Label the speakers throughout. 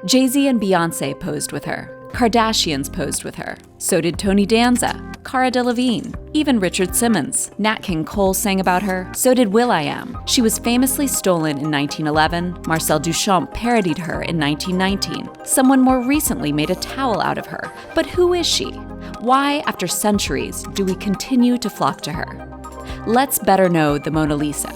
Speaker 1: Jay-Z and Beyoncé posed with her. Kardashians posed with her. So did Tony Danza, Cara Delevingne, even Richard Simmons. Nat King Cole sang about her. So did will.i.am. She was famously stolen in 1911. Marcel Duchamp parodied her in 1919. Someone more recently made a towel out of her. But who is she? Why, after centuries, do we continue to flock to her? Let's better know the Mona Lisa.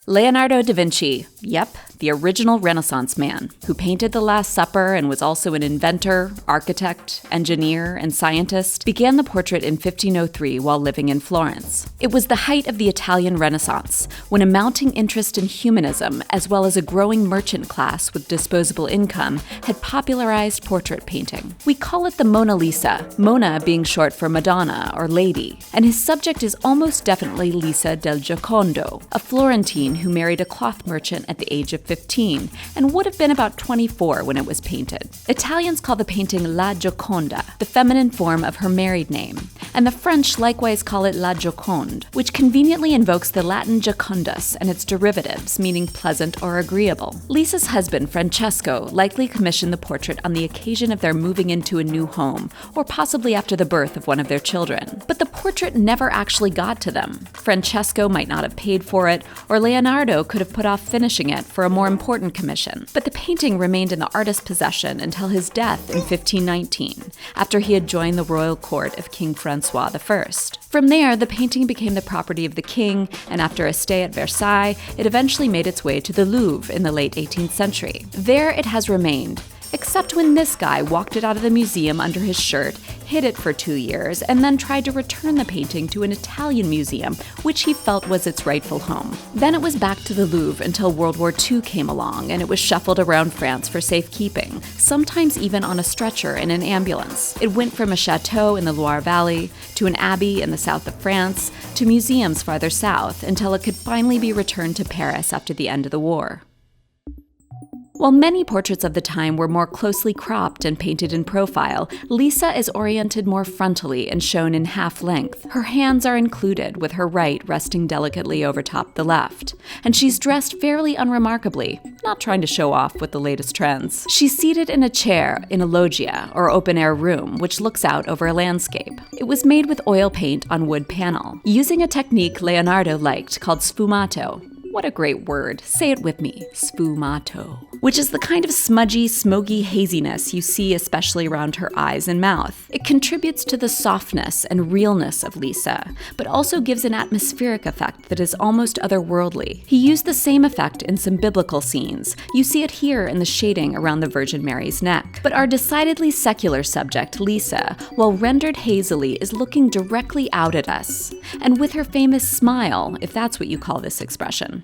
Speaker 1: Leonardo da Vinci, yep, the original Renaissance man, who painted The Last Supper and was also an inventor, architect, engineer, and scientist, began the portrait in 1503 while living in Florence. It was the height of the Italian Renaissance, when a mounting interest in humanism, as well as a growing merchant class with disposable income, had popularized portrait painting. We call it the Mona Lisa, Mona being short for Madonna or Lady, and his subject is almost definitely Lisa del Giocondo, a Florentine who married a cloth merchant at the age of 15 and would have been about 24 when it was painted. Italians call the painting La Gioconda, the feminine form of her married name, and the French likewise call it La Joconde, which conveniently invokes the Latin Jocundus and its derivatives, meaning pleasant or agreeable. Lisa's husband, Francesco, likely commissioned the portrait on the occasion of their moving into a new home, or possibly after the birth of one of their children. But the portrait never actually got to them. Francesco might not have paid for it, or Leonardo could have put off finishing it for a more important commission. But the painting remained in the artist's possession until his death in 1519, after he had joined the royal court of King Francois I. From there, the painting became the property of the king, and after a stay at Versailles, it eventually made its way to the Louvre in the late 18th century. There it has remained, except when this guy walked it out of the museum under his shirt, hid it for 2 years, and then tried to return the painting to an Italian museum, which he felt was its rightful home. Then it was back to the Louvre until World War II came along, and it was shuffled around France for safekeeping, sometimes even on a stretcher in an ambulance. It went from a chateau in the Loire Valley, to an abbey in the south of France, to museums farther south, until it could finally be returned to Paris after the end of the war. While many portraits of the time were more closely cropped and painted in profile, Lisa is oriented more frontally and shown in half length. Her hands are included, with her right resting delicately over top the left. And she's dressed fairly unremarkably, not trying to show off with the latest trends. She's seated in a chair in a loggia, or open-air room, which looks out over a landscape. It was made with oil paint on wood panel, using a technique Leonardo liked called sfumato. What a great word. Say it with me. Sfumato. Which is the kind of smudgy, smoky haziness you see especially around her eyes and mouth. It contributes to the softness and realness of Lisa, but also gives an atmospheric effect that is almost otherworldly. He used the same effect in some biblical scenes. You see it here in the shading around the Virgin Mary's neck. But our decidedly secular subject, Lisa, while rendered hazily, is looking directly out at us. And with her famous smile, if that's what you call this expression.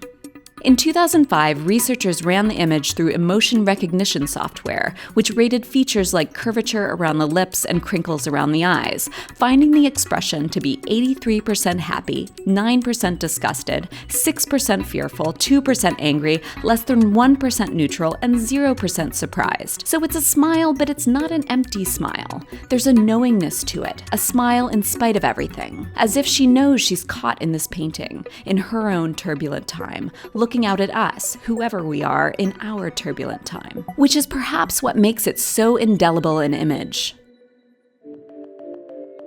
Speaker 1: In 2005, researchers ran the image through emotion recognition software, which rated features like curvature around the lips and crinkles around the eyes, finding the expression to be 83% happy, 9% disgusted, 6% fearful, 2% angry, less than 1% neutral, and 0% surprised. So it's a smile, but it's not an empty smile. There's a knowingness to it, a smile in spite of everything, as if she knows she's caught in this painting, in her own turbulent time, looking out at us, whoever we are, in our turbulent time. Which is perhaps what makes it so indelible an image.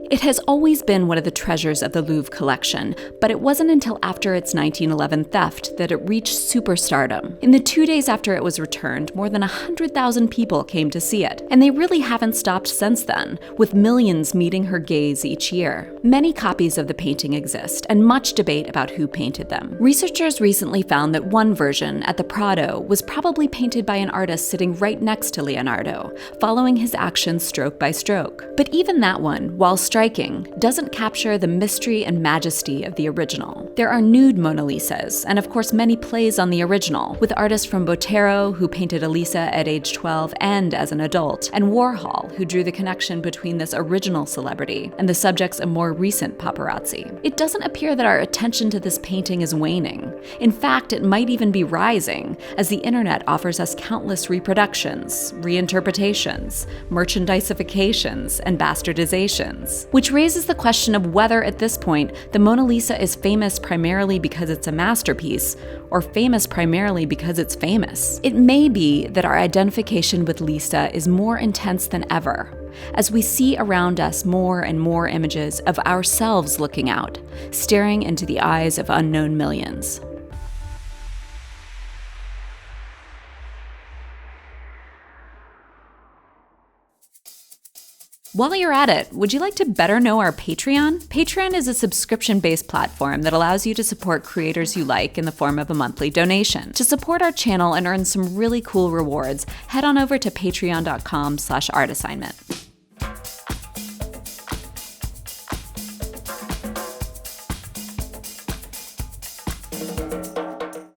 Speaker 1: It has always been one of the treasures of the Louvre collection, but it wasn't until after its 1911 theft that it reached superstardom. In the 2 days after it was returned, more than 100,000 people came to see it, and they really haven't stopped since then, with millions meeting her gaze each year. Many copies of the painting exist, and much debate about who painted them. Researchers recently found that one version, at the Prado, was probably painted by an artist sitting right next to Leonardo, following his actions stroke by stroke. But even that one, while striking, doesn't capture the mystery and majesty of the original. There are nude Mona Lisas, and of course many plays on the original, with artists from Botero, who painted a Lisa at age 12 and as an adult, and Warhol, who drew the connection between this original celebrity and the subjects of more recent paparazzi. It doesn't appear that our attention to this painting is waning. In fact, it might even be rising, as the internet offers us countless reproductions, reinterpretations, merchandisifications, and bastardizations. Which raises the question of whether, at this point, the Mona Lisa is famous primarily because it's a masterpiece, or famous primarily because it's famous. It may be that our identification with Lisa is more intense than ever, as we see around us more and more images of ourselves looking out, staring into the eyes of unknown millions. While you're at it, would you like to better know our Patreon? Patreon is a subscription-based platform that allows you to support creators you like in the form of a monthly donation. To support our channel and earn some really cool rewards, head on over to patreon.com/artassignment.